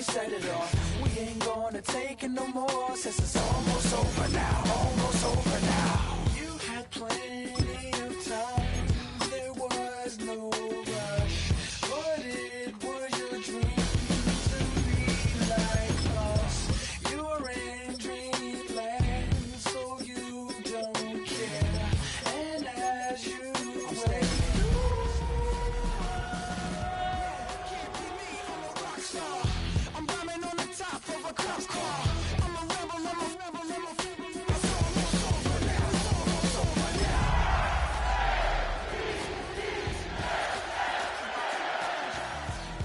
set it off. We ain't gonna take it no more, since it's almost over now, almost over now. You had plenty of time, there was no rush, but it was your dream to be like us. You're in dreamland, so you don't care, and as you wait, I'm rhyming on the top of a cop car. I'm a rebel, I'm a rebel, I'm a it's almost over now, it's almost over now.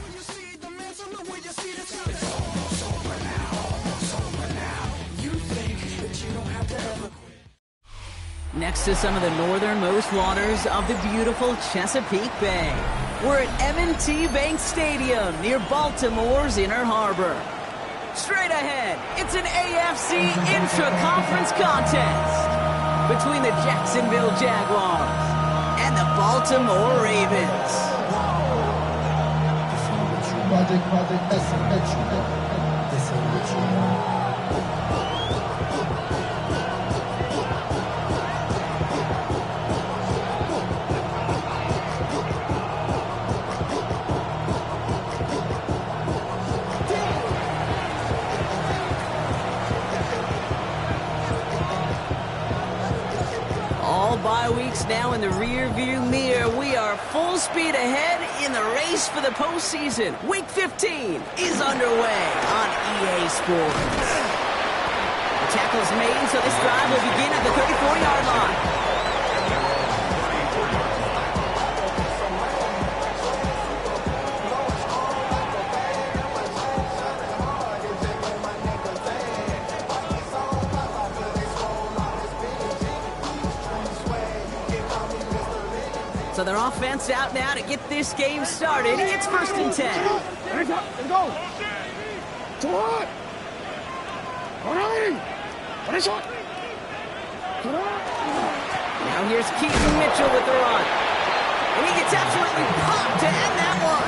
When you see the mantle, look where you see the sun. It's almost over now, almost over now. You think that you don't have to ever quit. Next to some of the northernmost waters of the beautiful Chesapeake Bay, we're at M&T Bank Stadium near Baltimore's Inner Harbor. Straight ahead, it's an AFC intra-conference contest between the Jacksonville Jaguars and the Baltimore Ravens. All bye weeks now in the rear-view mirror. We are full speed ahead in the race for the postseason. Week 15 is underway on EA Sports. The tackle's made, so this drive will begin at the 34-yard line. So their offense out now to get this game started. It's 1st and 10. Let's go. Now here's Keaton Mitchell with the run. And he gets absolutely popped to end that one.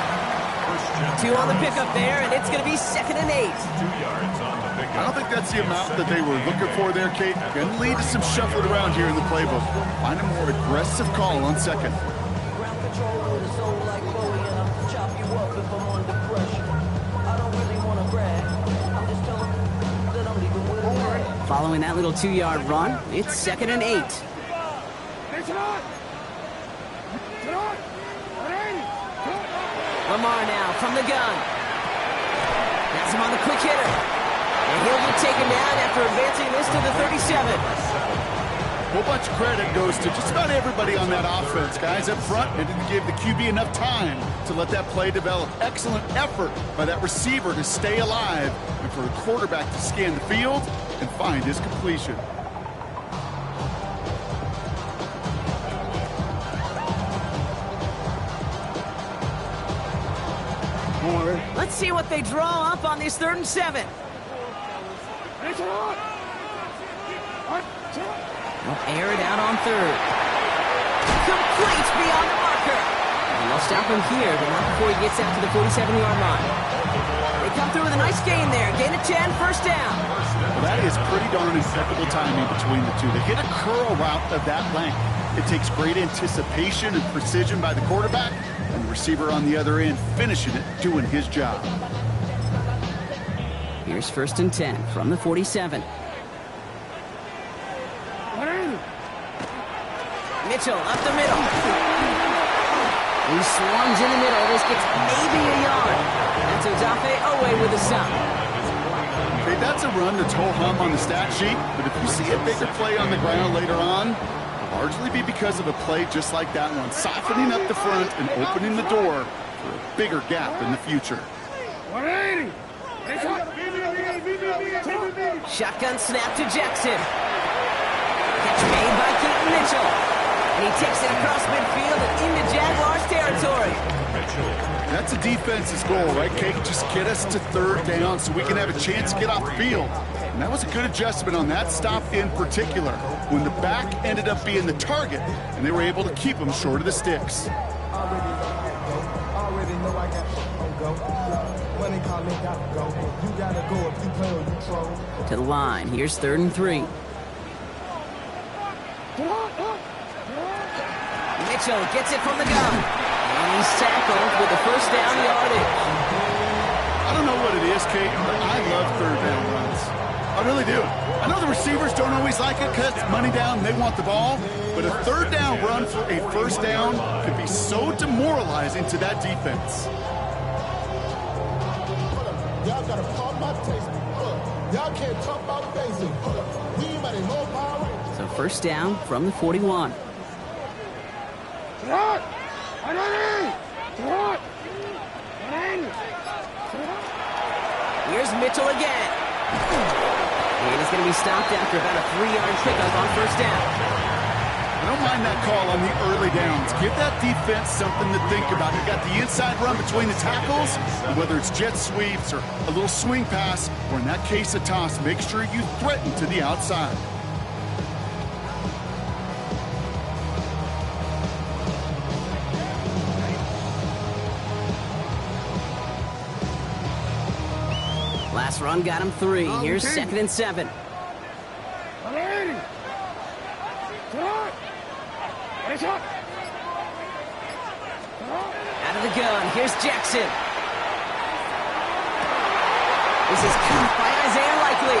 2 on the pickup there, and it's going to be 2nd and 8. 2 yards on the pickup. I don't think that's the amount that they were looking for there, Kate. Going to lead to some shuffling around here in the playbook. Find a more aggressive call on 2nd. Ground control with a soul like Bowie, and I'll chop you up if I'm under pressure. I don't really want to brag. I'm just telling that I'm leaving with a bag. Following that little 2-yard run, it's 2nd and 8. Lamar now from the gun. That's him on the quick hitter. And he'll be taken down after advancing this to the 37. A whole bunch of credit goes to just about everybody on that offense. Guys up front, they didn't give the QB enough time to let that play develop. Excellent effort by that receiver to stay alive and for the quarterback to scan the field and find his completion. Let's see what they draw up on this 3rd and 7. They'll air it out on 3rd. Complete beyond the marker. And they'll stop him here, but not before he gets out to the 47-yard line. They come through with a nice gain there. Gain of 10, 1st down. Well, that is pretty darn impeccable timing between the two. They hit a curl route of that length. It takes great anticipation and precision by the quarterback, and the receiver on the other end finishing it, doing his job. Here's 1st and 10 from the 47. Mitchell up the middle. He swarms in the middle. This gets maybe a yard. That's Odafe Owe with a stop. Okay, that's a run that's ho-hum on the stat sheet, but if you see a bigger play on the ground later on, it'll largely be because of a play just like that one, softening up the front and opening the door for a bigger gap in the future. Shotgun snap to Jackson. Catch made by Keaton Mitchell. And he takes it across midfield and into Jaguars territory. That's a defense's goal, right, Kate? Just get us to 3rd down so we can have a chance to get off the field. And that was a good adjustment on that stop in particular, when the back ended up being the target, and they were able to keep him short of the sticks. Already know I got go. Money call me got go. You gotta go if you play or you troll. To the line. Here's 3rd and 3. Mitchell gets it from the gun. And he's tackled with the first down yardage. I don't know what it is, Kate, but I love 3rd down runs. I really do. I know the receivers don't always like it because it's money down and they want the ball, but a 3rd down run for a 1st down could be so demoralizing to that defense. Y'all gotta pump my taste. Y'all can't talk about basic. We at a low power. So 1st down from the 41. Here's Mitchell again. And he's going to be stopped after about a 3-yard pickup on 1st down. I don't mind that call on the early downs. Give that defense something to think about. You got the inside run between the tackles, and whether it's jet sweeps or a little swing pass, or in that case a toss, make sure you threaten to the outside. Last run got him 3. Here's 2nd and 7. Out of the gun. Here's Jackson. This is caught by Isaiah Likely.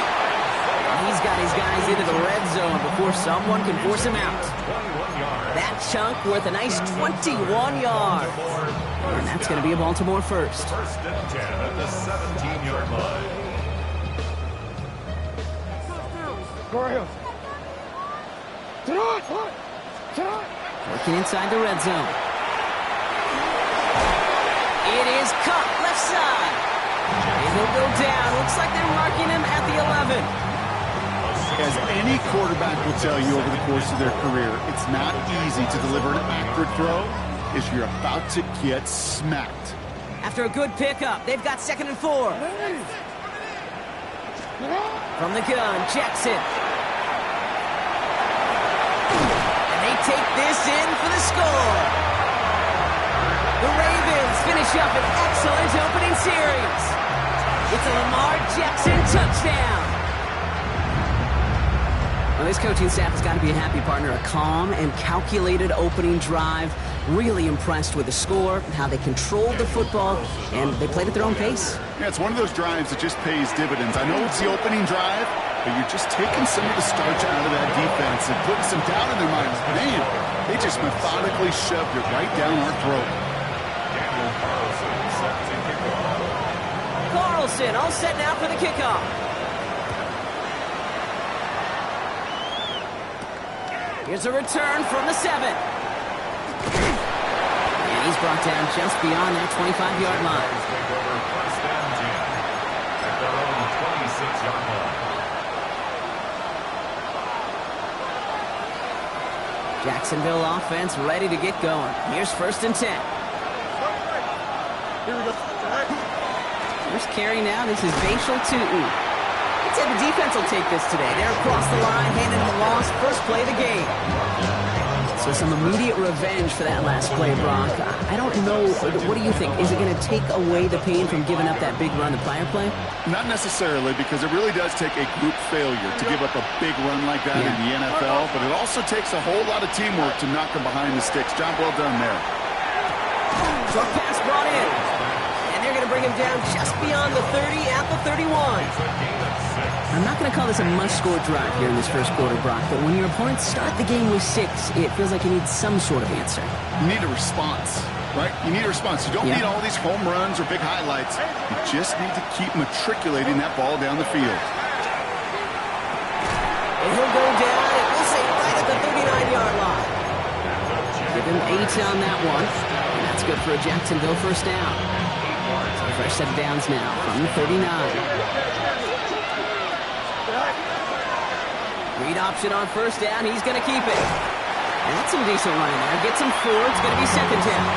He's got his guys into the red zone before someone can force him out. That chunk worth a nice 21 yards. And that's going to be a Baltimore first. 1st and 10 at the 17-yard line. Working inside the red zone. It is caught left side. And he'll go down. Looks like they're marking him at the 11. As any quarterback will tell you over the course of their career, it's not easy to deliver an accurate throw if you're about to get smacked. After a good pickup, they've got 2nd and 4. From the gun, Jackson. And they take this in for the score. The Ravens finish up an excellent opening series. It's a Lamar Jackson touchdown. Well, this coaching staff has got to be a happy partner. A calm and calculated opening drive. Really impressed with the score, how they controlled the football, and they played at their own pace. Yeah, it's one of those drives that just pays dividends. I know it's the opening drive, but you're just taking some of the starch out of that defense and putting some doubt in their minds. Man, they just methodically shoved it right down our throat. Carlson all set now for the kickoff. Here's a return from the 7. And he's brought down just beyond that 25-yard line. First and 10 at their own 26-yard line. Jacksonville offense ready to get going. Here's 1st and 10. First carry now. This is Bashal Tootin. I'd say the defense will take this today. They're across the line, handing them the loss. First play of the game. So some immediate revenge for that last play, Brock. I don't know. What do you think? Is it going to take away the pain from giving up that big run the prior play? Not necessarily, because it really does take a group failure to give up a big run like that in the NFL, but it also takes a whole lot of teamwork to knock them behind the sticks. Job well done there. Short pass brought in. And they're going to bring him down just beyond the 30 at the 31. I'm not going to call this a must-score drive here in this first quarter, Brock, but when your opponents start the game with 6, it feels like you need some sort of answer. You need a response, right? You need a response. You don't need all these home runs or big highlights. You just need to keep matriculating that ball down the field. And he'll go down, and we'll say right at the 39-yard line. Give him 8 on that one, and that's good for a Jacksonville first down. So fresh set of downs now from the 39. Read option on first down. He's going to keep it. And that's some decent running there. Gets him 4. It's going to be 2nd down.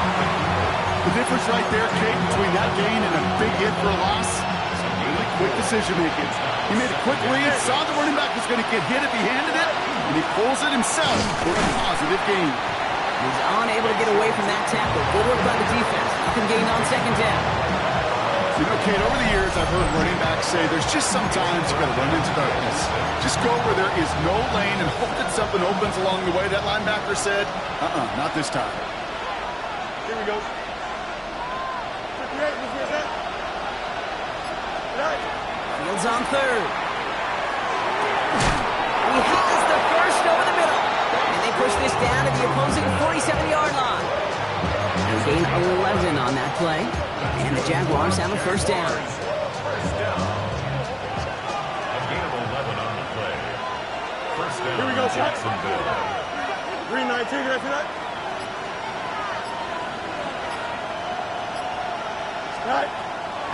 The difference right there, Kate, between that gain and a big hit for a loss, some really quick decision-making. He made a quick read, saw the running back was going to get hit if he handed it, and he pulls it himself for a positive gain. He's unable to get away from that tackle. Good work by the defense. Up and gained on 2nd down. You know, Kate, over the years, I've heard running backs say there's just sometimes you got to run into darkness. Just go where there is no lane and hope that something opens along the way. That linebacker said, not this time. Here we go. 58, Fields on third. He has the first over the middle. And they push this down to the opposing 47-yard line. They gain 11 on that play. And the Jaguars have a first down. First down. A gain of 11 on the play. First down. Here we go, Jacksonville. 3-19, you ready for that? Right.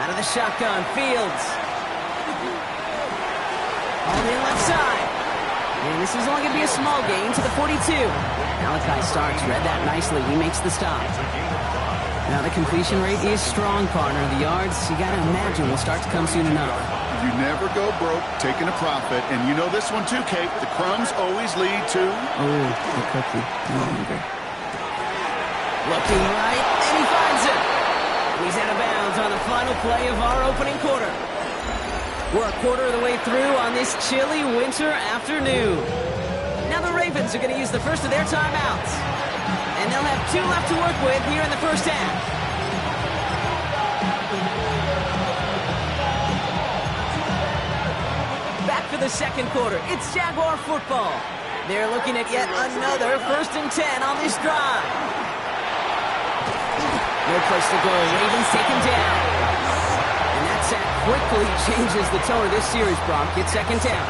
Out of the shotgun, Fields. On the left side. And this is only going to be a small gain to the 42. Malachi Starks read that nicely. He makes the stop. Now the completion rate is strong, partner. The yards, you got to imagine, will start to come soon enough. You never go broke taking a profit. And you know this one too, Kate. The crumbs always lead to... Oh, the cookie. No longer. Looking right, and he finds it. He's out of bounds on the final play of our opening quarter. We're a quarter of the way through on this chilly winter afternoon. Now the Ravens are going to use the first of their timeouts. And they'll have 2 left to work with here in the first half. Back for the second quarter. It's Jaguar football. They're looking at yet another 1st and 10 on this drive. No place to go. Ravens take him down. And that sack quickly changes the tone of this series, Brock. It's second down.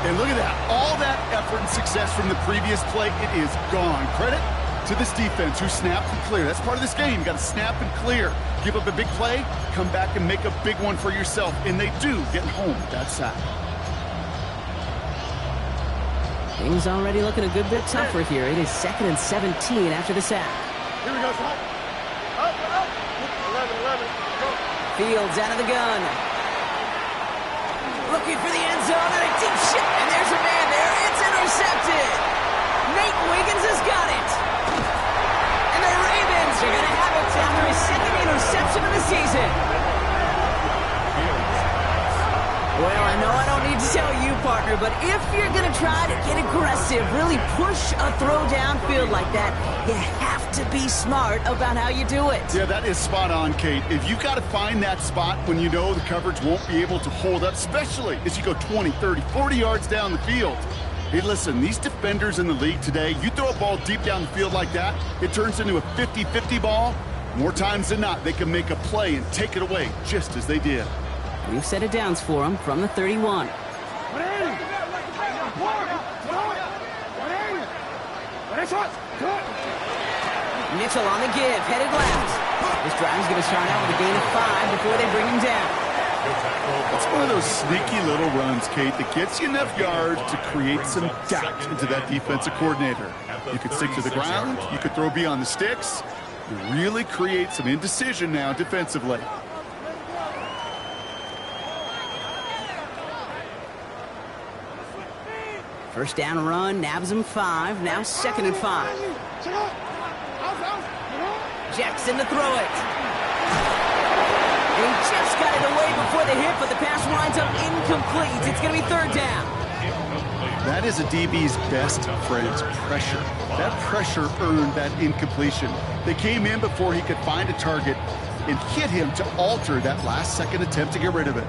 And look at that. All that effort and success from the previous play, it is gone. Credit to this defense who snapped and cleared. That's part of this game. You got to snap and clear. Give up a big play, come back and make a big one for yourself. And they do get home with that sack. Things already looking a good bit tougher here. It is 2nd and 17 after the sack. Here we go, son. Up. 11. Go. Fields out of the gun. Looking for the end zone and a deep shot. And there's a man there. It's intercepted. Nate Wiggins has got it. And the Ravens are going to have it after his 2nd interception of the season. Well, I know I don't need to tell you, partner, but if you're going to try to get aggressive, really push a throw downfield like that, you have to be smart about how you do it. Yeah, that is spot on, Kate. If you got to find that spot when you know the coverage won't be able to hold up, especially as you go 20, 30, 40 yards down the field. Hey, listen, these defenders in the league today, you throw a ball deep down the field like that, it turns into a 50-50 ball. More times than not, they can make a play and take it away, just as they did. We've set it downs for him from the 31. Mitchell on the give, headed left. This drive is going to start out with a gain of 5 before they bring him down. It's one of those sneaky little runs, Kate, that gets you enough yards to create some doubt into that defensive coordinator. You could stick to the ground, you could throw beyond the sticks. You really create some indecision now defensively. First down run, nabs him 5, now 2nd and 5. Jackson to throw it. And he just got it away before the hit, but the pass winds up incomplete. It's going to be 3rd down. That is a DB's best friend's pressure. That pressure earned that incompletion. They came in before he could find a target and hit him to alter that last-second attempt to get rid of it.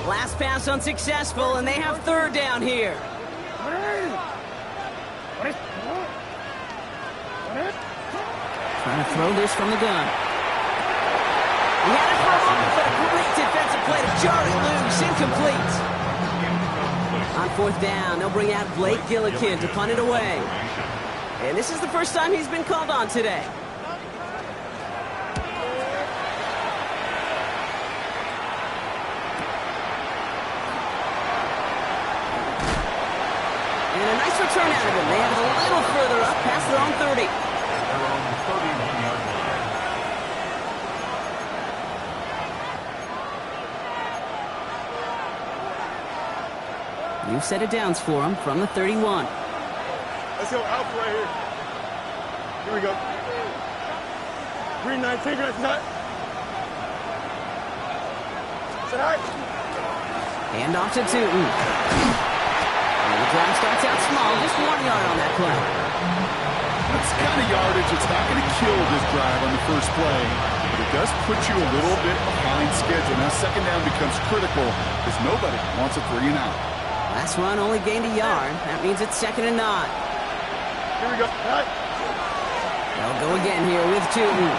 Last pass unsuccessful, and they have 3rd down here. Trying to throw this from the gun. He had it for a moment, but a great defensive play to jar it loose, incomplete. On 4th down, they'll bring out Blake Gillikin to punt it away. And this is the first time he's been called on today. And a nice return out of him. They have it a little further up past their own 30. Their own 31-yard line. You've set it downs for him from the 31. Let's go, Alpha right here. Here we go. 319, that's not. Hand off to Tootin. And the drive starts out small, just 1 yard on that play. That's the kind of yardage that's not going to kill this drive on the first play, but it does put you a little bit behind schedule. Now second down becomes critical because nobody wants a 3 and out. Last run only gained a yard. That means it's 2nd and 9. Here we go. They'll go again here with Tootin.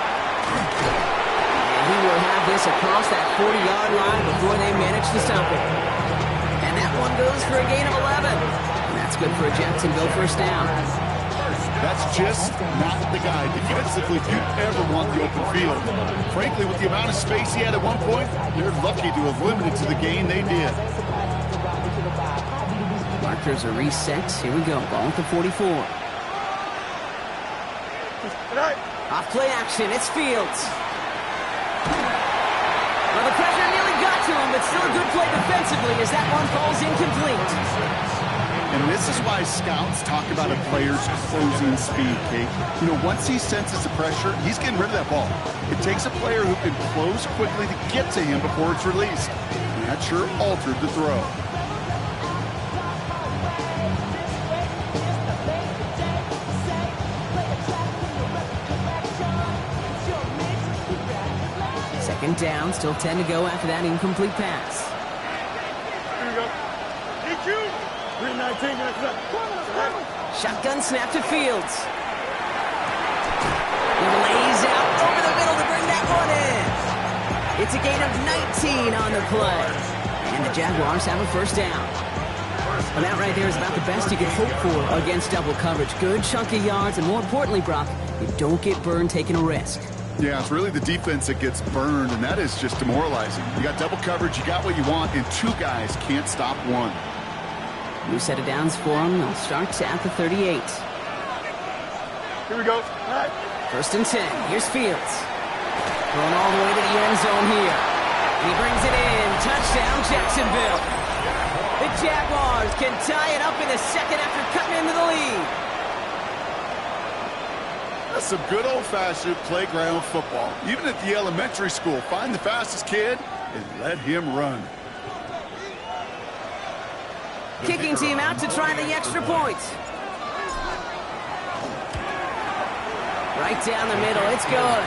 And he will have this across that 40-yard line before they manage to stop it. And that one goes for a gain of 11. And that's good for a Jacksonville first down. That's just not the guy defensively if you ever want the open field. Frankly, with the amount of space he had at one point, they're lucky to have limited to the gain they did. Markers are reset. Here we go. Ball at the 44. Off play action. It's Fields. Well, the pressure nearly got to him, but still a good play defensively as that one falls incomplete. And this is why scouts talk about a player's closing speed, Kate. You know, once he senses the pressure, he's getting rid of that ball. It takes a player who can close quickly to get to him before it's released. And that sure altered the throw. Second down, still 10 to go after that incomplete pass. Here we go. DQ. 319, that's not. Shotgun snap to Fields. He lays out over the middle to bring that one in. It's a gain of 19 on the play. And the Jaguars have a first down. Well, that right there is about the best you can hope for against double coverage. Good chunky yards, and more importantly, Brock, you don't get burned taking a risk. Yeah, it's really the defense that gets burned, and that is just demoralizing. You got double coverage, you got what you want, and 2 guys can't stop 1. New set of downs for them. They'll start at the 38. Here we go. First and 10. Here's Fields. Going all the way to the end zone here. He brings it in. Touchdown, Jacksonville. The Jaguars can tie it up in the second after cutting into the lead. That's some good old-fashioned playground football. Even at the elementary school, find the fastest kid and let him run. Kicking team out to try the extra point. Right down the middle, it's good.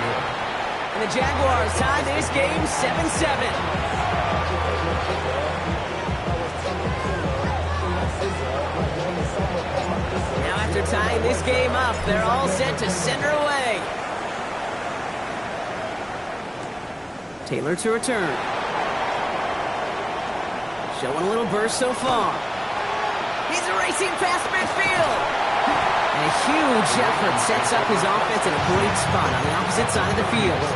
And the Jaguars tie this game 7-7. Now after tying this game up, they're all set to send her away. Taylor to return. Showing a little burst so far. He's racing past midfield. And a huge effort sets up his offense in a great spot on the opposite side of the field.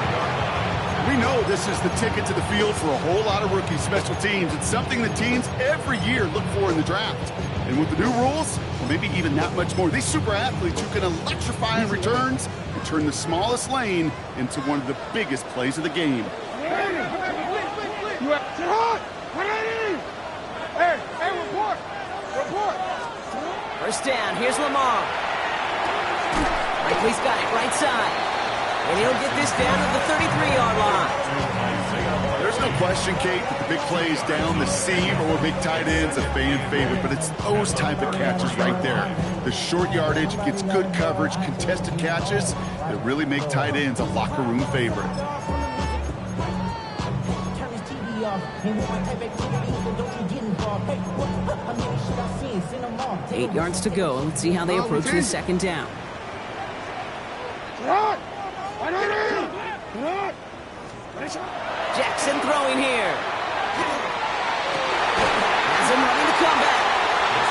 We know this is the ticket to the field for a whole lot of rookie special teams. It's something that teams every year look for in the draft. And with the new rules, well, maybe even that much more. These super athletes who can electrify in returns and turn the smallest lane into one of the biggest plays of the game. First down, here's Lamar. Likely's got it, right side. And he'll get this down to the 33-yard line. There's no question, Kate, that the big plays down the seam or big tight ends a fan favorite, but it's those type of catches right there. The short yardage, gets good coverage, contested catches that really make tight ends a locker room favorite. 8 yards to go. Let's see how they approach the second down. Jackson throwing here. Has him running the comeback.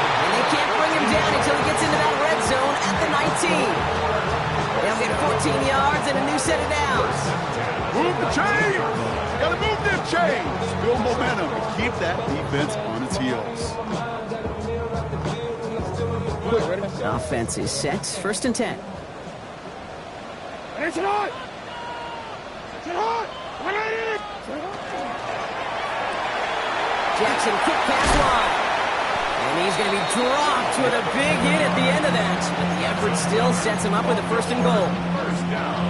And they can't bring him down until he gets into that red zone at the 19. They'll get 14 yards and a new set of downs. Move the chains! Gotta move them chains! Build momentum and keep that defense on its heels. The offense is set. First and 10. Jackson, quick pass line. And he's going to be dropped with a big hit at the end of that. But the effort still sets him up with a first and goal.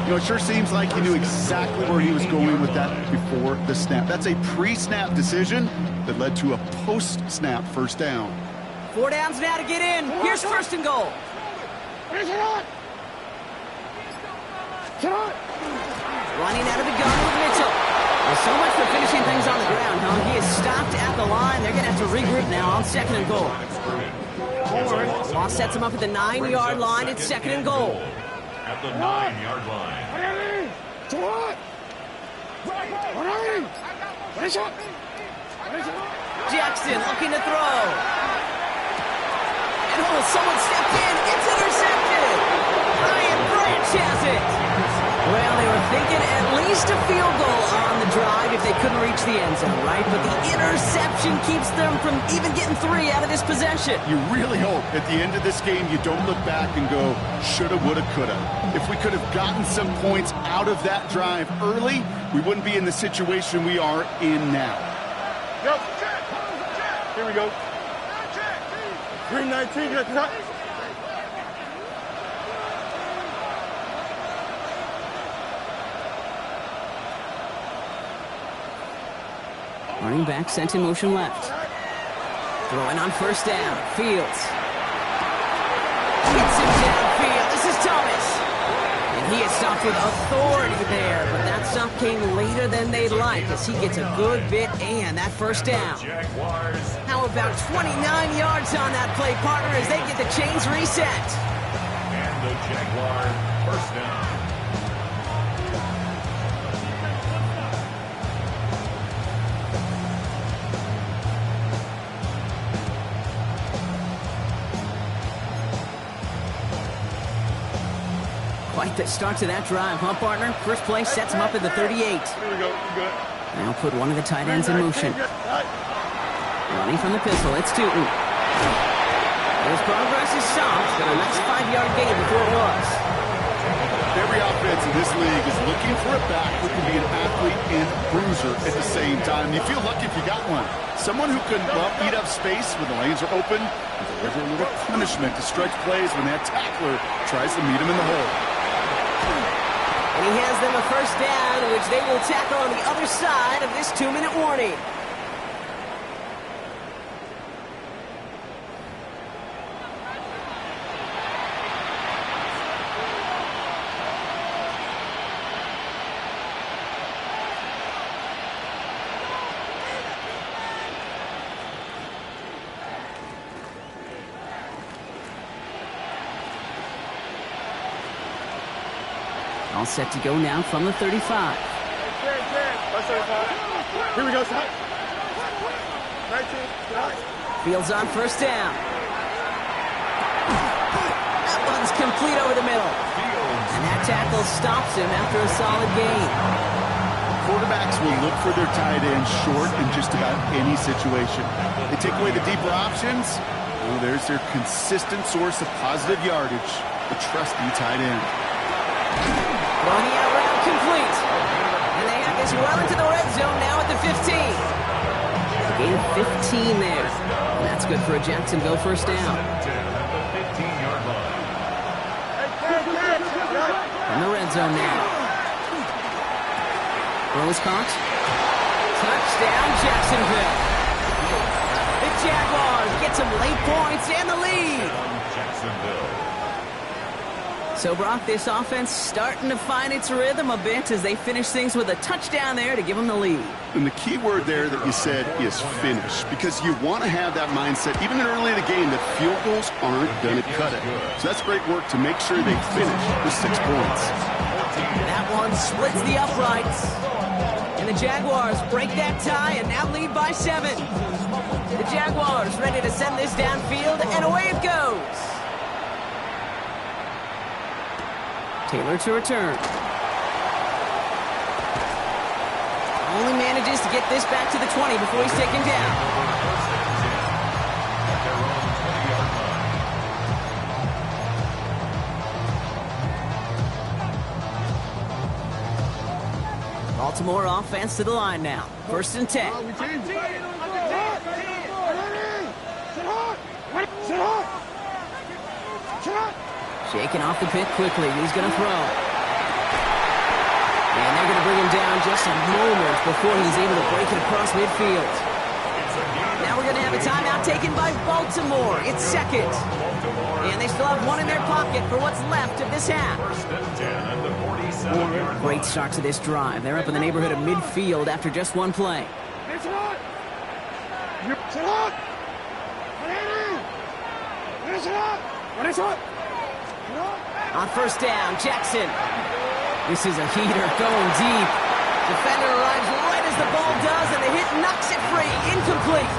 You know, it sure seems like he knew exactly where he was going with that before the snap. That's a pre-snap decision that led to a post-snap first down. 4 downs now to get in. Here's first and goal. Running out of the gun with Mitchell. Well, so much for finishing things on the ground, huh? He is stopped at the line. They're going to have to regroup now on second and goal. Law sets him up at the 9-yard line. It's second and goal. At the 9-yard line. Jackson looking to throw. And someone stepped in. It's intercepted. Ryan Branch has it. Well, they were thinking at least a field goal on the drive if they couldn't reach the end zone, right? But the interception keeps them from even getting 3 out of this possession. You really hope at the end of this game you don't look back and go, shoulda, woulda, coulda. If we could have gotten some points out of that drive early, we wouldn't be in the situation we are in now. Here we go. 319, get cut. Running back sent in motion left. Throwing on first down. Fields. Gets him downfield. This is Thomas. And he is stopped with authority there. But that stop came later than they'd like as he gets a good bit and that first down. How about 29 yards on that play, partner, as they get the chains reset. And the Jaguars first down. Quite the start to that drive, huh, partner? First play sets him up at the 38. Here we go. Good. Now put one of the tight ends in motion. Running from the pistol, it's Tootin. His progress is stopped, but a nice 5-yard gain before it was. Every offense in this league is looking for a back who can be an athlete and bruiser at the same time. You feel lucky if you got one. Someone who can eat up space when the lanes are open and deliver a little punishment to stretch plays when that tackler tries to meet him in the hole. And he has them a first down, which they will tackle on the other side of this 2-minute warning. All set to go now from the 35. Here we go, son. 19. Fields on first down. That one's complete over the middle. And that tackle stops him after a solid gain. Quarterbacks will look for their tight end short in just about any situation. They take away the deeper options. Oh, there's their consistent source of positive yardage, the trusty tight end. Running out route complete. And they have this well into the red zone now at the 15. Gain of 15 there. And that's good for a Jacksonville first down. At the 15-yard line. In the red zone now. Throws caught. Touchdown, Jacksonville. The Jaguars get some late points and the lead. Jacksonville. So, Brock, this offense starting to find its rhythm a bit as they finish things with a touchdown there to give them the lead. And the key word there that you said is finish, because you want to have that mindset, even early in the game, that field goals aren't going to cut it. So that's great work to make sure they finish with 6 points. That one splits the uprights. And the Jaguars break that tie and now lead by 7. The Jaguars ready to send this downfield, and away it goes. Taylor to return. Only manages to get this back to the 20 before he's taken down. Baltimore offense to the line now. 1st and 10. Shaking off the pick quickly. He's going to throw. And they're going to bring him down just a moment before he's able to break it across midfield. Now we're going to have a timeout taken by Baltimore. It's second. And they still have one in their pocket for what's left of this half. Great start to this drive. They're up in the neighborhood of midfield after just one play. On first down, Jackson. This is a heater going deep. Defender arrives right as the ball does, and the hit knocks it free. Incomplete.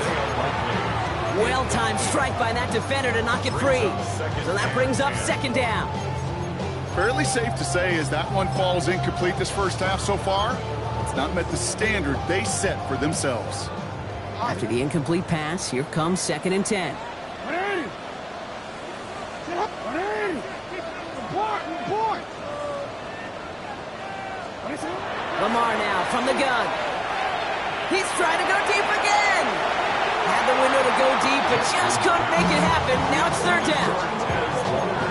Well-timed strike by that defender to knock it free. So that brings up second down. Fairly safe to say as that one falls incomplete this first half so far, it's not met the standard they set for themselves. After the incomplete pass, here comes 2nd and 10. Lamar now from the gun. He's trying to go deep again. Had the window to go deep, but just couldn't make it happen. Now it's third down.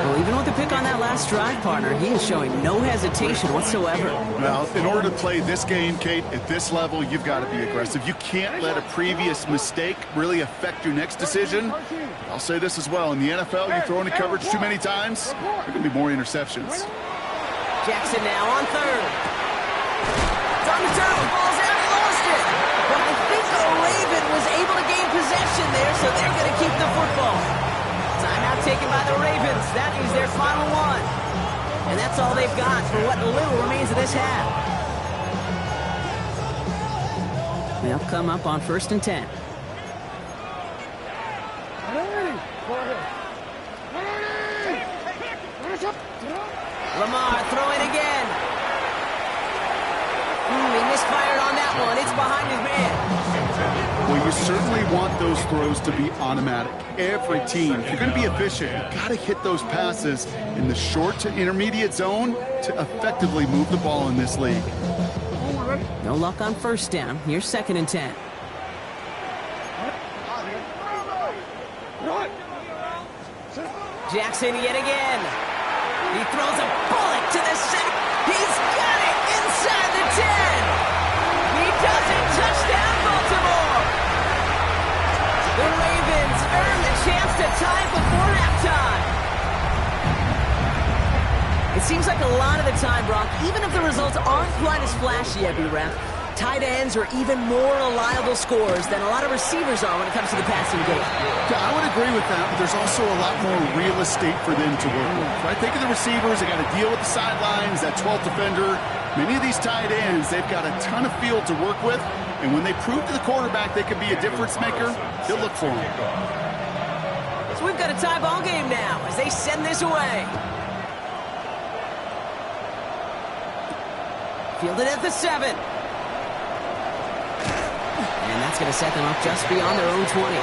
Well, even with the pick on that last drive, partner, he is showing no hesitation whatsoever. Well, in order to play this game, Kate, at this level, you've got to be aggressive. You can't let a previous mistake really affect your next decision. I'll say this as well. In the NFL, you throw into coverage too many times, there are going to be more interceptions. Jackson now on third. On the turn, ball's out, he lost it. But I think the Raven was able to gain possession there, so they're going to keep the football. Timeout taken by the Ravens. That is their final one. And that's all they've got for what little remains of this half. They'll come up on 1st and 10. Lamar throwing again. He misfired on that one. It's behind his man. Well, you certainly want those throws to be automatic. Every team, if you're going to be efficient, you've got to hit those passes in the short to intermediate zone to effectively move the ball in this league. No luck on first down. Here's 2nd and 10. Jackson yet again. He throws a bullet to the center. He's got it inside the 10. He does it. Touchdown, Baltimore. The Ravens earn the chance to tie before halftime. It seems like a lot of the time, Brock, even if the results aren't quite as flashy every rep, tight ends are even more reliable scorers than a lot of receivers are when it comes to the passing game. Yeah, I would agree with that, but there's also a lot more real estate for them to work with. Right? Think of the receivers. They got to deal with the sidelines, that 12th defender. Many of these tight ends, they've got a ton of field to work with, and when they prove to the quarterback they could be a difference maker, he'll look for them. So we've got a tie ball game now as they send this away. Fielded at the 7. And that's going to set them up just beyond their own 20.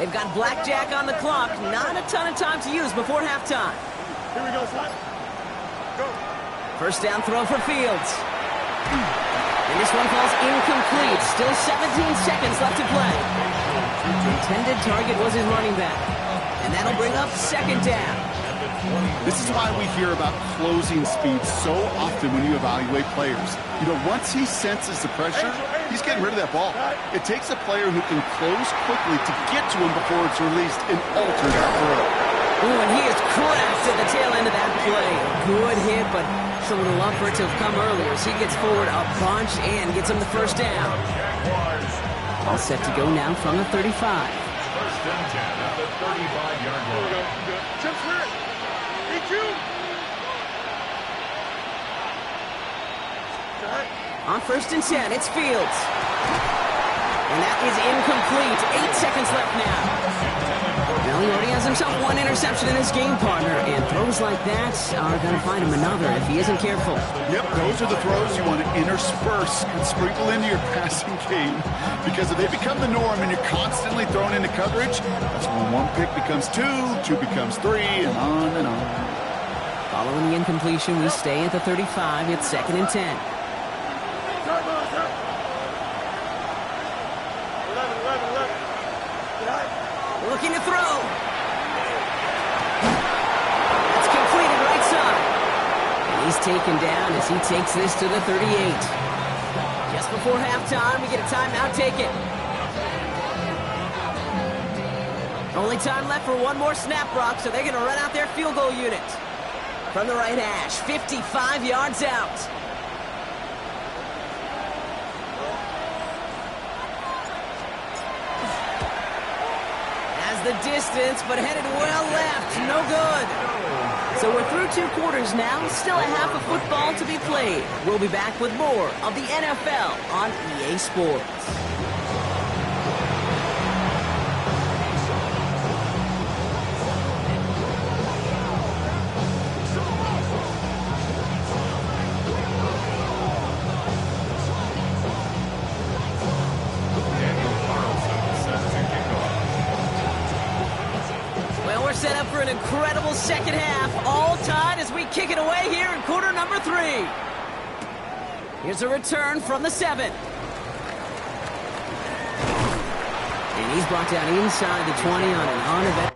They've got blackjack on the clock. Not a ton of time to use before halftime. Here we go, son. Go. First down throw for Fields. And this one falls incomplete. Still 17 seconds left to play. The intended target was his running back. And that'll bring up 2nd down. This is why we hear about closing speed so often when you evaluate players. You know, once he senses the pressure, he's getting rid of that ball. It takes a player who can close quickly to get to him before it's released and alter that throw. Ooh, and he is crashed at the tail end of that play. Good hit, but so would love for it to have come earlier. So he gets forward a bunch and gets him the first down. All set to go now from the 35. 1st and 10 at the 35-yard line. Chips here. DQ. On 1st and 10, it's Fields. And that is incomplete. 8 seconds left now. Well, he already has himself one interception in his game, partner, and throws like that are going to find him another if he isn't careful. Yep, those are the throws you want to intersperse and sprinkle into your passing game, because if they become the norm and you're constantly thrown into coverage, that's when one pick becomes two becomes three, and on and on. Following the incompletion, we stay at the 35. It's 2nd and 10. 11. Looking to throw. It's completed right side. And he's taken down as he takes this to the 38. Just before halftime, we get a timeout taken. Only time left for one more snap, Brock, so they're going to run out their field goal unit. From the right hash, 55 yards out. The distance, but headed well left. No good. So we're through 2 quarters now. Still a half of football to be played. We'll be back with more of the NFL on EA Sports. Set up for an incredible second half, all tied as we kick it away here in quarter number 3. Here's a return from the 7. And he's brought down inside the 20 on an uneventful.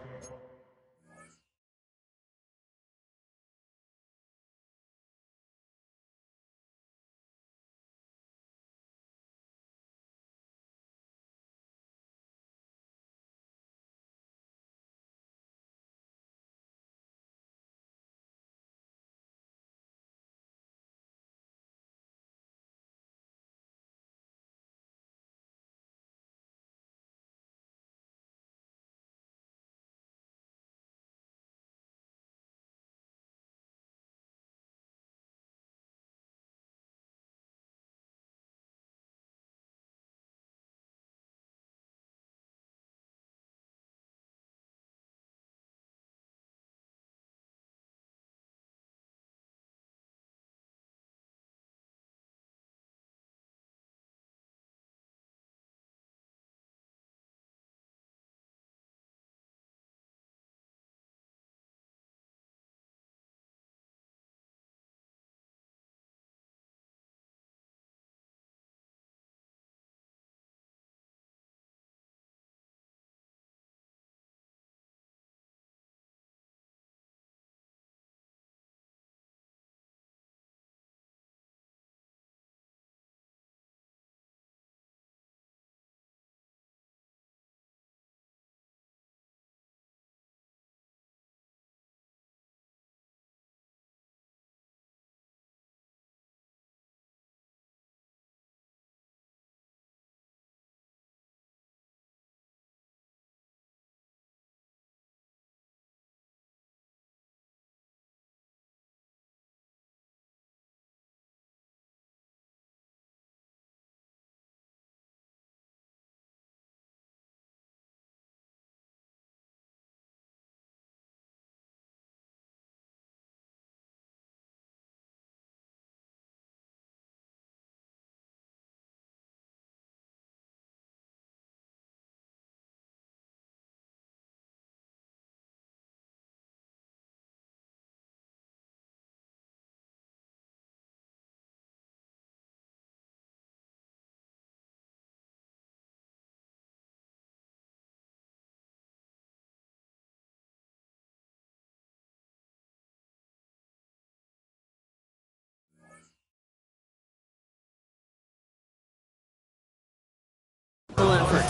Effort.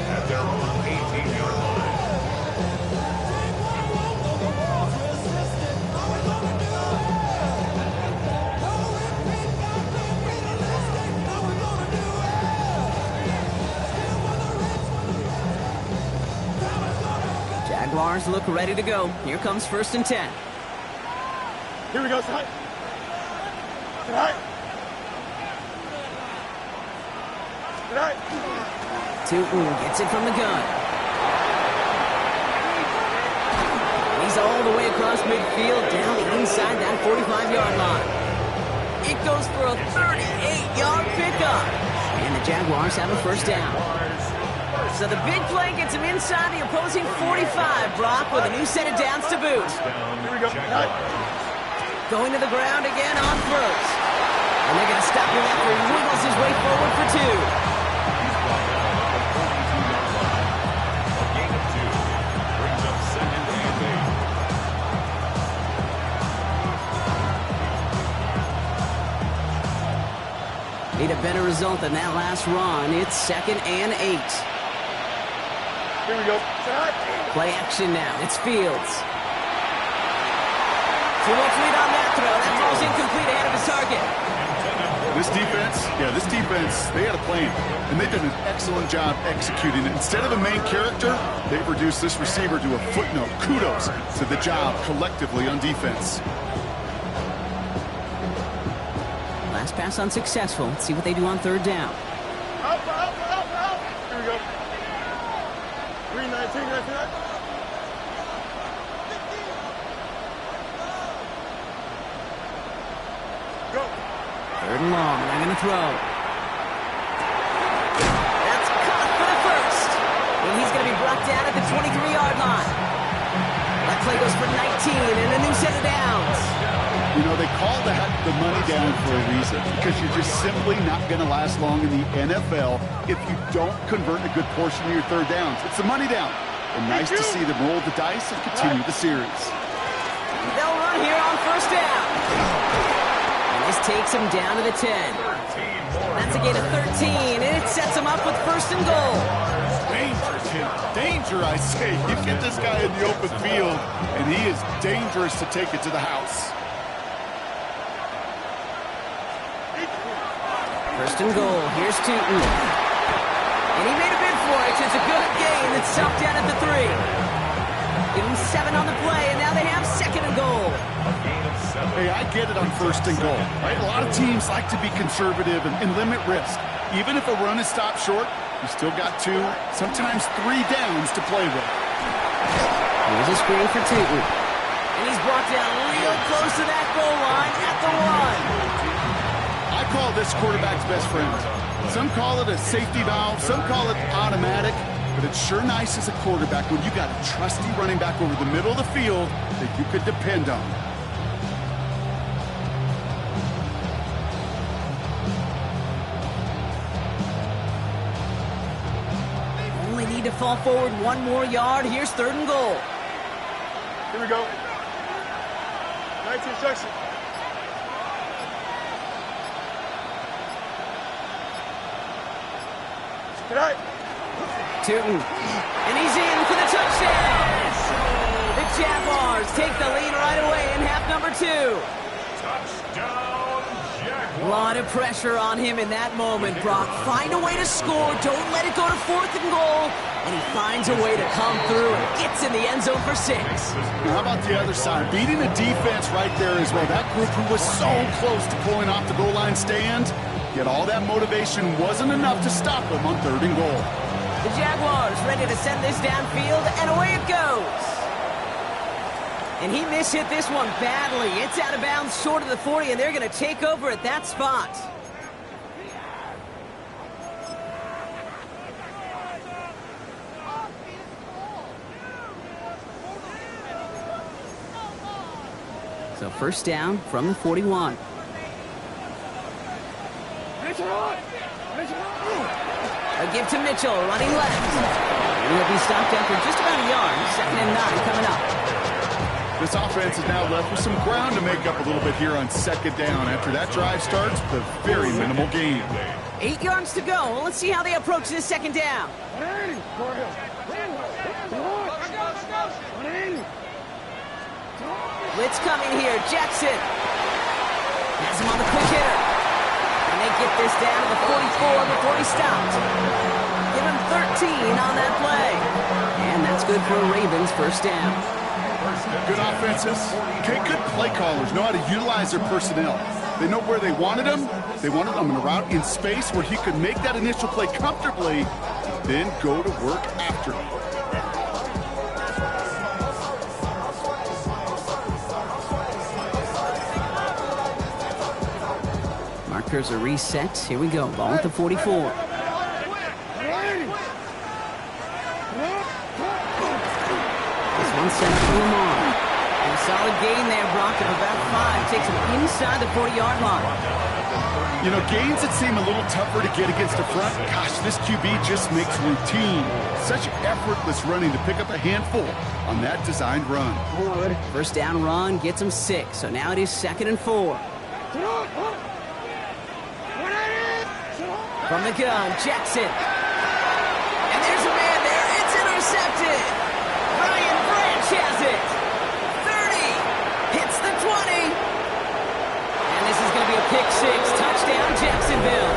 At their own 18-yard line. Jaguars look ready to go. Here comes 1st and 10. Here we go, son. Good night. Good night. Tootin gets it from the gun. He's all the way across midfield, down inside that 45-yard line. It goes for a 38-yard pickup. And the Jaguars have a first down. So the big play gets him inside the opposing 45, Brock, with a new set of downs to boot. Here we go. Going to the ground again on first. And they're going to stop him after he wiggles his way forward for 2. He's brought down at the 42-yard line. A gain of 2 brings up second and 8. Need a better result than that last run. It's second and 8. Here we go. Play action now. It's Fields. Too much lead on that throw. That throw's incomplete ahead of his target. This defense, they had a plan, and they've done an excellent job executing it. Instead of a main character, they've reduced this receiver to a footnote. Kudos to the job collectively on defense. Last pass unsuccessful. Let's see what they do on third down. Up. Here we go. 3-19. Go. Third and long, and they're going to throw. That's caught for the first. And he's going to be brought down at the 23-yard line. That play goes for 19 and a new set of downs. You know, they call that the money down for a reason, because you're just simply not going to last long in the NFL if you don't convert a good portion of your third downs. It's the money down. And nice to see them roll the dice and continue the series. They'll run here on first down. This takes him down to the 10. That's a gain of 13, and it sets him up with first and goal. Danger, Tim. Danger, I say. You get this guy in the open field, and he is dangerous to take it to the house. First and goal. Here's Tootin. And he made a bid for it. It's a good gain. It's stopped down at the 3. Give him 7 on the play, and now they have second and goal. Hey, I get it on first and goal, right? A lot of teams like to be conservative and limit risk. Even if a run is stopped short, you still got 2, sometimes 3 downs to play with. Here's a screen for Tootin. And he's brought down real close to that goal line at the 1. I call this quarterback's best friend. Some call it a safety valve, some call it automatic, but it's sure nice as a quarterback when you got a trusty running back over the middle of the field that you could depend on. Only need to fall forward 1 more yard. Here's third and goal. Here we go. 19 section. Tonight. Tootin. And he's in for the touchdown. The Jaguars take the lead right away in half number 2. Touchdown, Jaguars. A lot of pressure on him in that moment, Brock. Find a way to score. Don't let it go to fourth and goal. And he finds a way to come through and gets in the end zone for 6. Now, how about the other side? Beating the defense right there as well. That group who was so close to pulling off the goal line stand, yet all that motivation wasn't enough to stop him on third and goal. The Jaguars ready to send this downfield, and away it goes. And he mishit this one badly. It's out of bounds short of the 40, and they're going to take over at that spot. So first down from the 41. A give to Mitchell, running left. And he'll be stopped after just about a yard. Second and 9 coming up. This offense is now left with some ground to make up a little bit here on second down. After that drive starts with a very minimal gain. 8 yards to go. Let's see how they approach this second down. Blitz coming here. Jackson has him on the quick hitter. And they get this down to the 44 before he stopped. Give him 13 on that play. And that's good for a Ravens first down. Good offenses. Okay, good play callers know how to utilize their personnel. They know where they wanted him. They wanted him in a route in space where he could make that initial play comfortably, then go to work after. markers are reset. Here we go. Ball at the 44. This one set up for Lamar. And a solid gain there, Brock, of about 5. Takes him inside the 40-yard line. You know, gains that seem a little tougher to get against the front. Gosh, this QB just makes routine such effortless running to pick up a handful on that designed run. First down run gets him 6. So now it is 2nd and 4. From the gun, Jackson. And there's a man there. It's intercepted. Brian Branch has it. 30. Hits the 20. And this is going to be a pick 6. Touchdown, Jacksonville.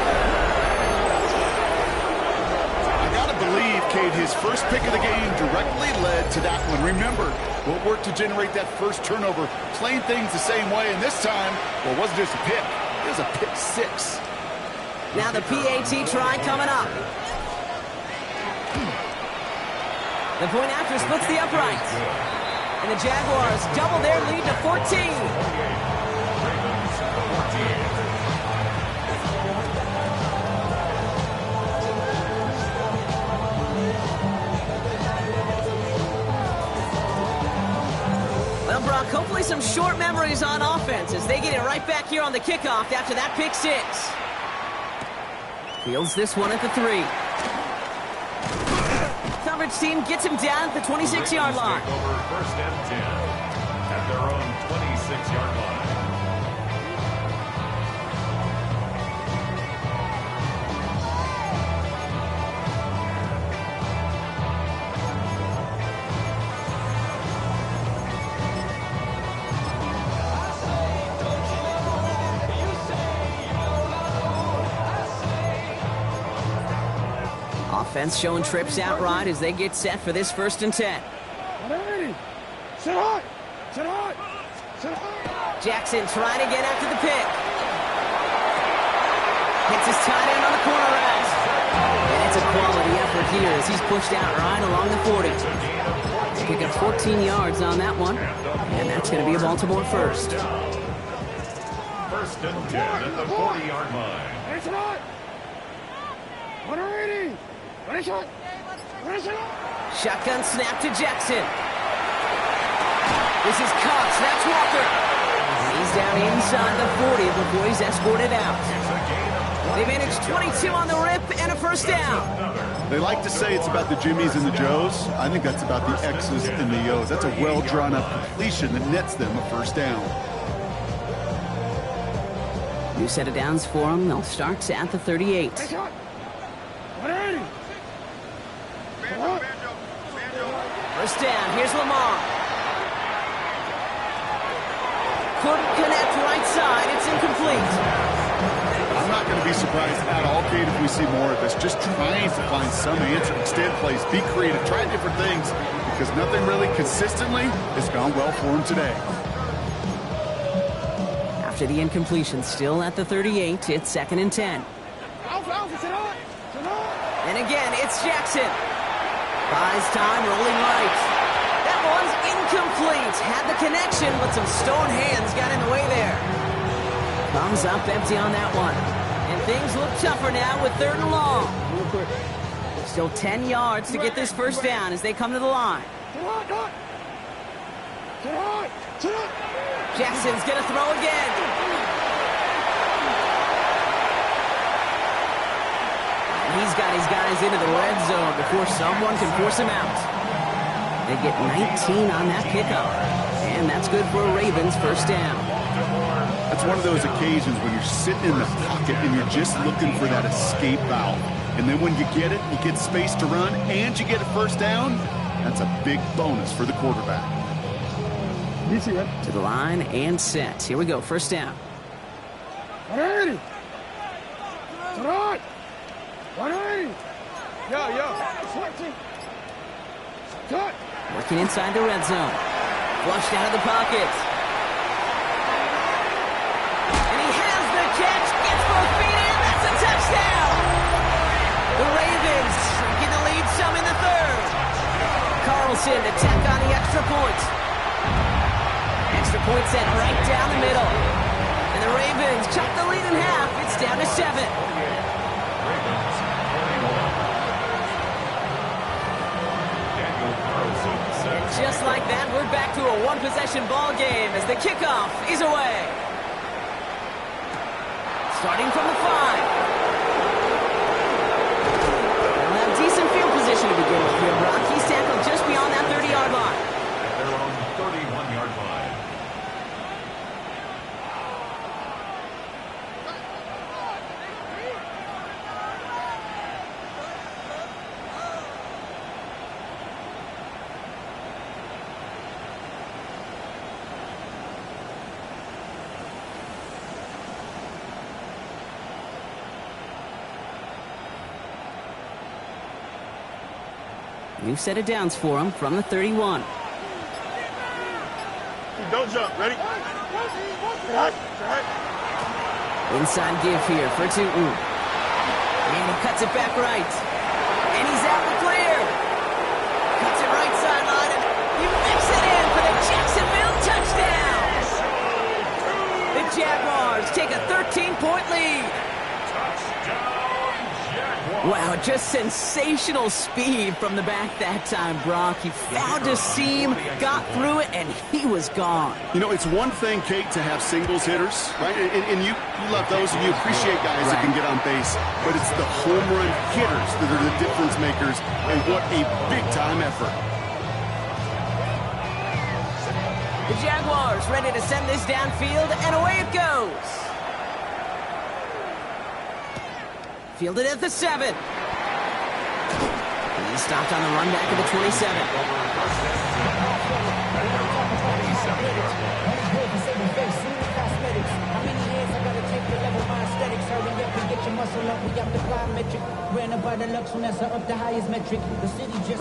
I got to believe, Cade, his first pick of the game directly led to that one. Remember, what worked to generate that first turnover, playing things the same way, and this time, well, it wasn't just a pick. It was a pick 6. Now the PAT try coming up. The point after splits the uprights. And the Jaguars double their lead to 14. Well, Brock, hopefully some short memories on offense as they get it right back here on the kickoff after that pick 6. Fields this one at the 3. Coverage team gets him down at the 26-yard line. Over 1st and 10 at their own 26-yard line. Offense showing trips out right as they get set for this 1st and 10. Jackson trying to get after the pick. Hits his tight end on the corner route. And it's a quality effort here as he's pushed out right along the 40. Pick up 14 yards on that one. And that's going to be a Baltimore first. 1st and 10 at the 40-yard line. Shotgun snap to Jackson. This is Cox. That's Walker. He's down inside the 40 before he's escorted out. They managed 22 on the rip and a 1st down. They like to say it's about the Jimmies and the Joes. I think that's about the X's and the O's. That's a well-drawn-up completion that nets them a 1st down. New set of downs for them. They'll start at the 38. First down, here's Lamar. Couldn't connect right side, it's incomplete. I'm not going to be surprised at all, Kate, if we see more of this. Just trying to find some answer, extend plays, be creative, try different things, because nothing really consistently has gone well for him today. After the incompletion, still at the 38, it's 2nd and 10. And again, it's Jackson. Buys time, rolling right. That one's incomplete. Had the connection, but some stone hands got in the way there. Comes up empty on that one. And things look tougher now with 3rd and long. Still 10 yards to get this 1st down as they come to the line. Jackson's going to throw again. He's got his guys into the red zone before someone can force him out. They get 19 on that pickup. And that's good for a Ravens 1st down. That's one of those occasions when you're sitting in the pocket and you're just looking for that escape valve. And then when you get it, you get space to run, and you get a 1st down, that's a big bonus for the quarterback. To the line and set. Here we go, 1st down. Working inside the red zone. Flushed out of the pocket. And he has the catch. Gets both feet in. That's a touchdown. The Ravens shrinking the lead some in the 3rd. Carlson to tack on the extra point. Extra point set right down the middle. And the the Ravens cut the lead in half. It's down to 7. Ravens 41. Just like that, we're back to a one-possession ball game as the kickoff is away. Starting from the 5. They'll have decent field position to begin with here, Brock. He's tackled just beyond that 30-yard line. At their own 31-yard line. New set of downs for him from the 31. Don't jump. Ready? Inside give here for Tootin. And he cuts it back right. And he's out the clear. Cuts it right sideline, and he whips it in for the Jacksonville touchdown. The Jaguars take a 13-point lead. Wow, just sensational speed from the back that time, Brock. He found a seam, got through it, and he was gone. You know, it's one thing, Kate, to have singles hitters, right? And you love those, and you appreciate guys that can get on base. But it's the home run hitters that are the difference makers, and what a big-time effort. The Jaguars ready to send this downfield, and away it goes. Fielded at the 7. He's stopped on the run back of the 27.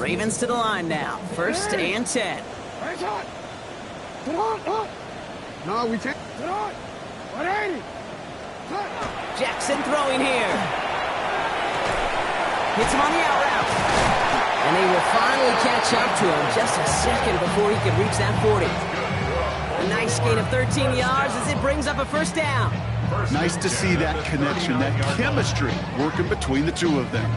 Ravens to the line now. 1st and 10. No, we can't. Jackson throwing here. Hits him on the out route. And they will finally catch up to him just a second before he can reach that 40. A nice gain of 13 yards as it brings up a 1st down. Nice to see that connection, that chemistry working between the two of them.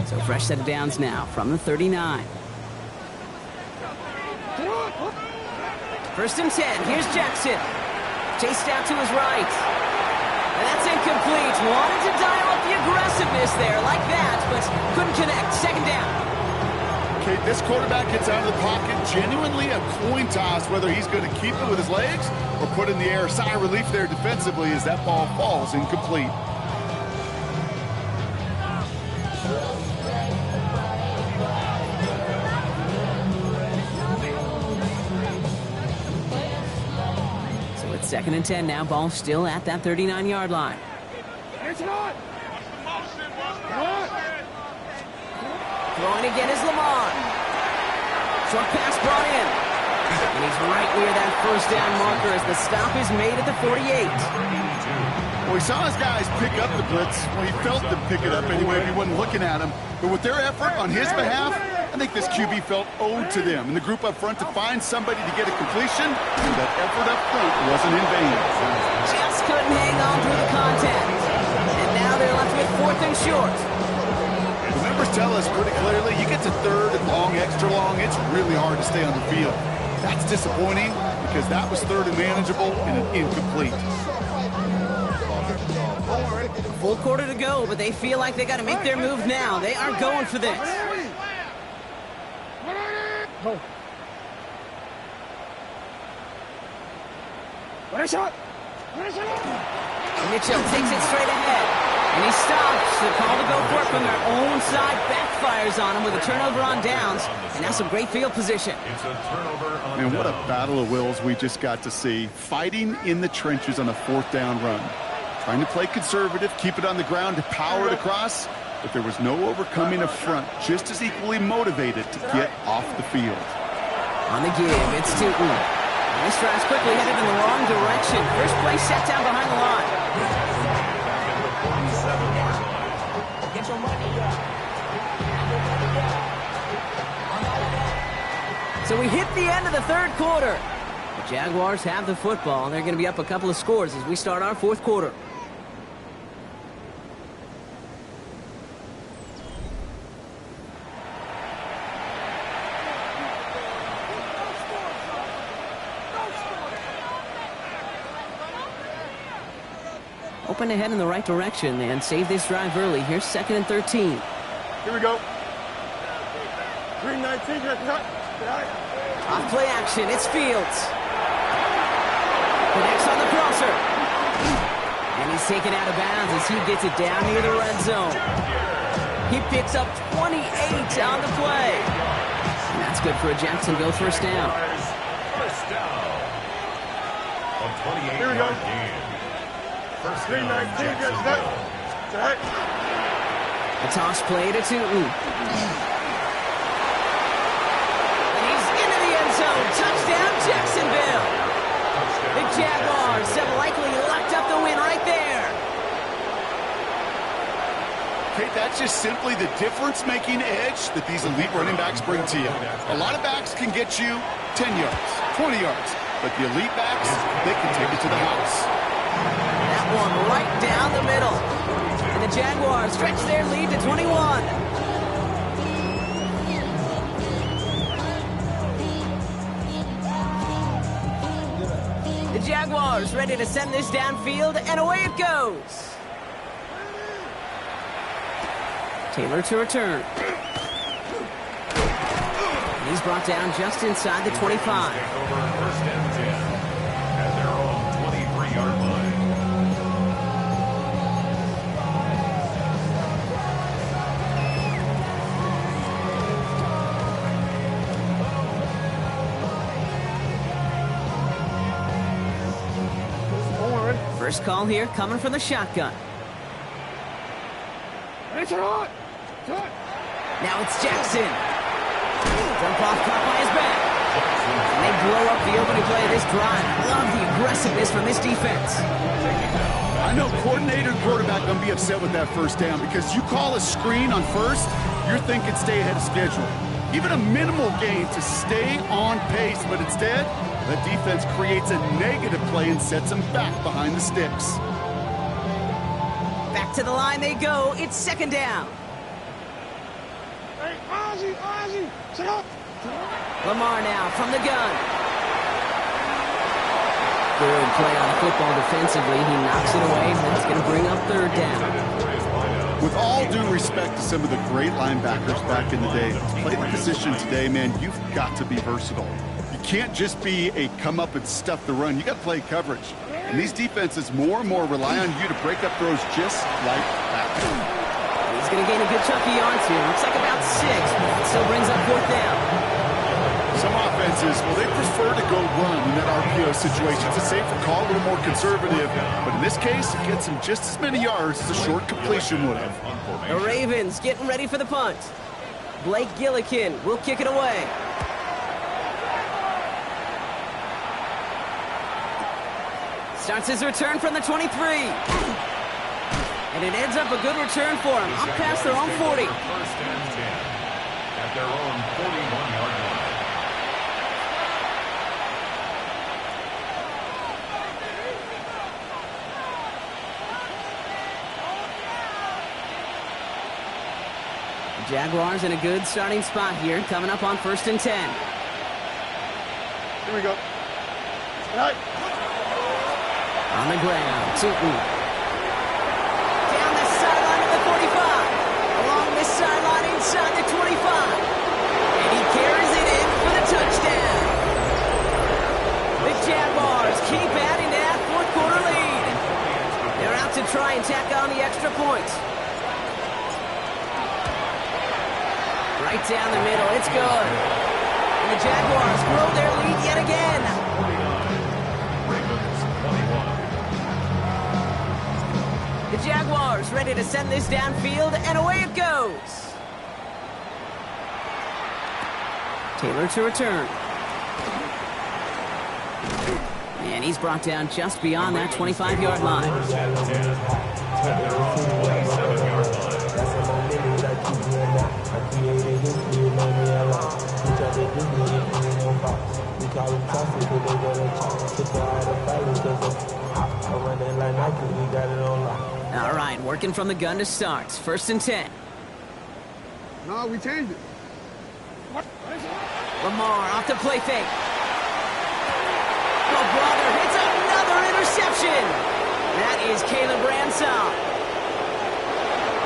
So fresh set of downs now from the 39. 1st and 10. Here's Jackson. Chased out to his right. And that's incomplete. Wanted to dial up the aggressiveness there like that, but couldn't connect. 2nd down. Okay, this quarterback gets out of the pocket. Genuinely a coin toss whether he's going to keep it with his legs or put in the air. Sigh of relief there defensively as that ball falls incomplete. So it's 2nd and 10 now. Ball still at that 39-yard line. Throwing again is Lamar. Short pass brought in. And he's right near that 1st down marker as the stop is made at the 48. Well, he saw his guys pick up the blitz. Well, he felt them pick it up anyway if he wasn't looking at him. But with their effort on his behalf, I think this QB felt owed to them. And the group up front to find somebody to get a completion, and that effort up front wasn't in vain. Just couldn't hang on through the contact. And now they're left with 4th and short. The numbers tell us pretty clearly, you get to 3rd and long, extra long, it's really hard to stay on the field. That's disappointing because that was 3rd and manageable and an incomplete. Full quarter to go, but they feel like they got to make their move now. They are going for this. Mitchell takes it straight ahead. And he stops. The call to go for it from their own side backfires on him with a turnover on downs. And now some great field position. It's a turnover on And what a downs. battle of wills we just got to see. Fighting in the trenches on a 4th down run. Trying to play conservative, keep it on the ground to power it across. But there was no overcoming a front just as equally motivated to get off the field. On the give, it's Tootin. This drive's quickly headed in the wrong direction. First play set down behind the line. So we hit the end of the third quarter. The Jaguars have the football, and they're going to be up a couple of scores as we start our fourth quarter. Open ahead in the right direction and save this drive early. Here's 2nd and 13. Here we go. 319. Off play action. It's Fields. Connects on the crosser. And he's taken out of bounds as he gets it down near the red zone. He picks up 28 on the play. And that's good for a Jacksonville first down. First down. A 28-yard gain. First down, 319. Jacksonville. A toss play to Tootin. And he's into the end zone. Touchdown, Jacksonville. The Jaguars have likely locked up the win right there. Okay, that's just simply the difference-making edge that these elite running backs bring to you. A lot of backs can get you 10 yards, 20 yards, but the elite backs, they can take it to the house. That one right down the middle. And the Jaguars stretch their lead to 21. The Jaguars ready to send this downfield, and away it goes. Taylor to return. And he's brought down just inside the 25. Take over first and 10 at their own 23-yard line. First call here coming from the shotgun. Now it's Jackson. Dump off caught by his back. And they blow up the opening play of this drive. Love the aggressiveness from this defense. I know coordinator and quarterback going to be upset with that first down because you call a screen on first, you're thinking stay ahead of schedule. Even a minimal gain to stay on pace, but instead, the defense creates a negative play and sets them back behind the sticks. Back to the line they go. It's second down. Hey, Ozzy, sit up. Lamar now from the gun. Good play on the football defensively. He knocks it away, but it's going to bring up third down. With all due respect to some of the great linebackers back in the day, to play the position today, man, you've got to be versatile. You can't just be a come up and stuff the run. You got to play coverage. And these defenses more and more rely on you to break up throws just like that. He's going to gain a good chunk of yards here. Looks like about 6, but it still brings up fourth down. Some offenses, well, they prefer to go run in that RPO situation. It's a safer call, a little more conservative. But in this case, it gets him just as many yards as a short completion would have. The Ravens getting ready for the punt. Blake Gillikin will kick it away. Starts his return from the 23. And it ends up a good return for him. Up past their own 40. First and 10 at their own 41-yard line. The Jaguars in a good starting spot here, coming up on first and 10. Here we go. Right. On the ground, Tootin. Down the sideline of the 45. Along this sideline inside the 25. And he carries it in for the touchdown. The Jaguars keep adding to that fourth quarter lead. They're out to try and tack on the extra point. Right down the middle, it's good. And the Jaguars grow their lead yet again. The Jaguars ready to send this downfield, and away it goes. Taylor to return. And he's brought down just beyond that 25-yard line. I run that like Nike, we got it on lock. All right, working from the gun to start. 1st and 10. No, we changed it. Lamar off the play fake. Oh, brother, hits another interception. That is Caleb Bransall.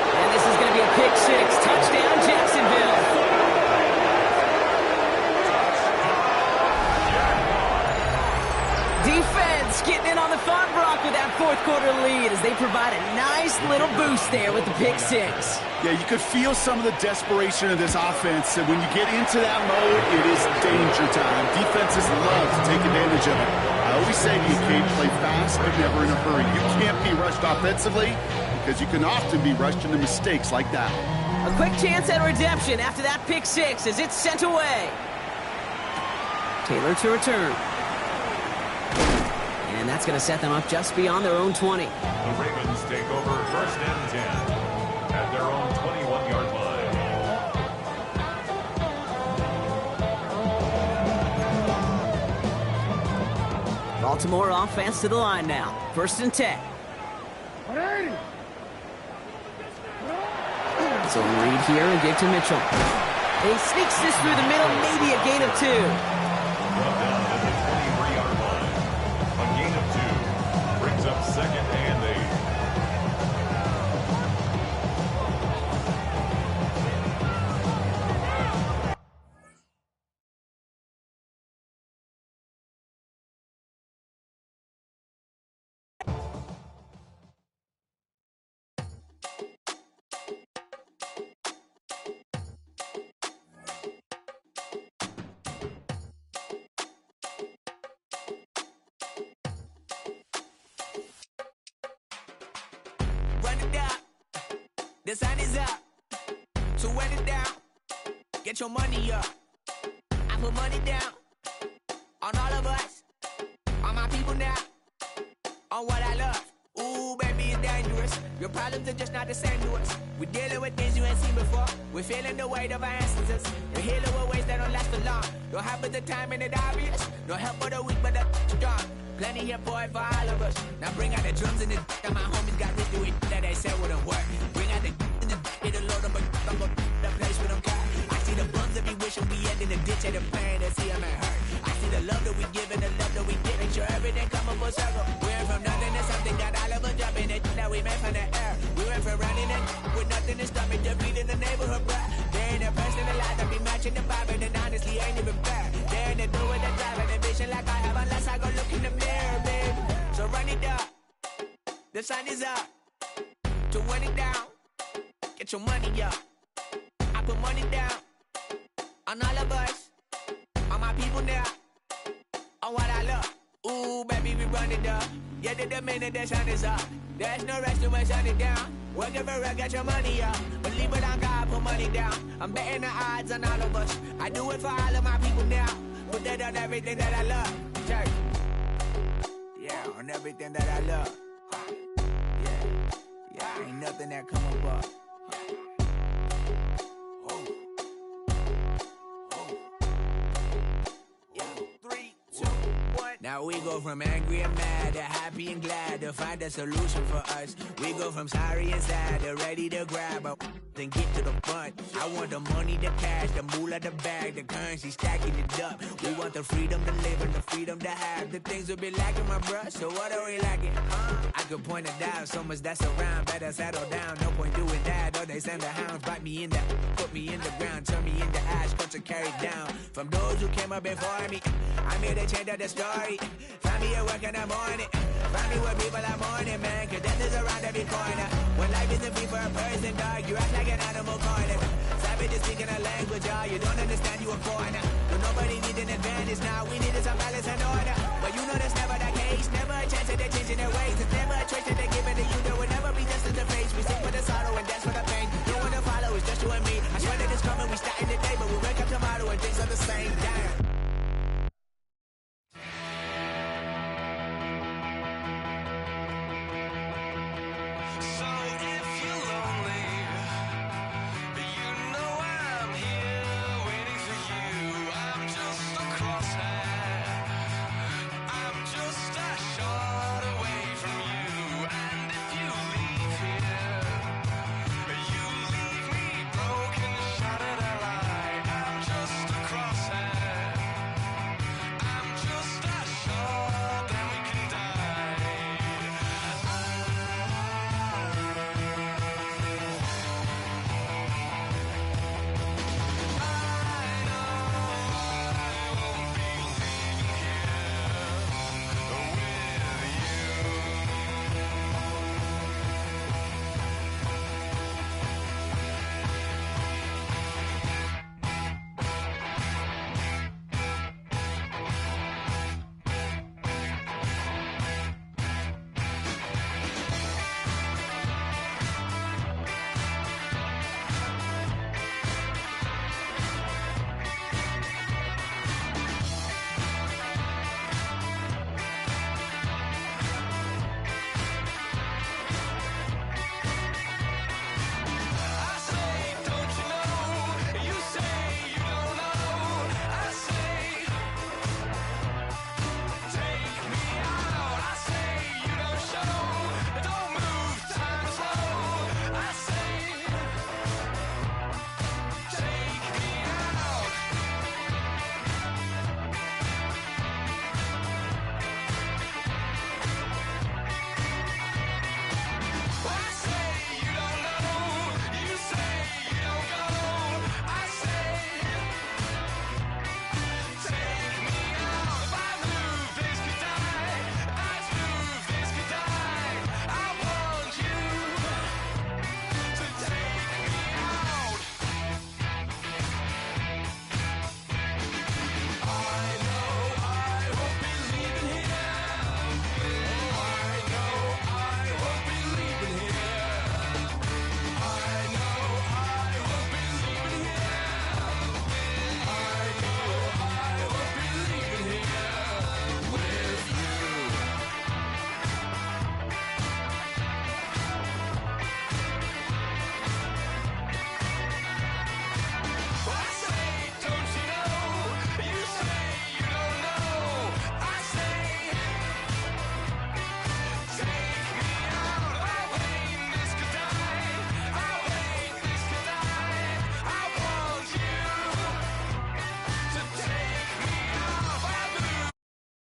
And this is going to be a pick 6. Touchdown, Jacksonville. Defense getting in on the fun block with that 4th quarter lead as they provide a nice little boost there with the pick 6. Yeah, you could feel some of the desperation of this offense, and when you get into that mode, it is danger time. Defenses love to take advantage of it. I always say to you, Kate, play fast but never in a hurry. You can't be rushed offensively because you can often be rushed into mistakes like that. A quick chance at redemption after that pick 6 as it's sent away. Taylor to return. And that's going to set them up just beyond their own 20. The Ravens take over 1st and 10 at their own 21-yard line. Baltimore offense to the line now. 1st and 10. So Reed here and give to Mitchell. He sneaks this through the middle, maybe a gain of 2. Brought down at the 23-yard line. A gain of 2 brings up 2nd and 8. Run it down. The sun is up. So run it down. Get your money up. I put money down on all of us, on my people now, on what I love. Ooh, baby, it's dangerous. Your problems are just not the same to us. We're dealing with things you ain't seen before. We're feeling the weight of our ancestors. We're healing with ways that don't last for long. Don't have but the time and it obvious. No help for the weak, but the strong. Plenty here for it for all of us. Now bring out the drums and the and my homies got this do it that they said wouldn't work. Bring out the and the it'll load them, but I'm gonna the place with them car. I see the bums that be wishing we end in the ditch of the pain to see them and hurt. I see the love that we give and the love that we get. Make sure everything come up full circle. We're from nothing to something, got all of us jumping it that we made from the air. We went from running and with nothing to stop it, just beating the neighborhood, bruh. They ain't a person alive that be matching the vibe, and honestly ain't even fair. They ain't the do with the drive and the vision like I have unless I go look in the mirror, babe. So run it up. The sun is up. To run it down. Get your money up. I put money down on all of us, on my people now, on what I love. Ooh, baby, we run it up. Yeah, the minute the sun is up. There's no rest to shut it down. Working for real, get your money up. Believe it on God, put money down. I'm betting the odds on all of us. I do it for all of my people now. Put that on everything that I love. Church. Yeah, on everything that I love. Yeah, ain't nothing that come above. Now we go from angry and mad to happy and glad to find a solution for us. We go from sorry and sad to ready to grab up and get to the front. I want the money, the cash, the moolah, the bag, the currency, stacking it up. We want the freedom to live and the freedom to have. The things will be lacking, my bruh, so what are we lacking? I could point it out, so much that's around. Better settle down, no point doing that. Or they send the hounds, bite me in the, put me in the ground, turn me into ash, culture carried down. From those who came up before me, I'm here to change up the story. Find me at work in the morning. Find me where people are mourning, man. Cause death is around every corner. When life isn't free for a person, dog, you act like an animal corner. Savage is speaking a language, y'all. You don't understand, you a foreigner. But nobody needs an advantage now. We needed some balance and order. But you know that's never the case. Never a chance that they're changing their ways. It's never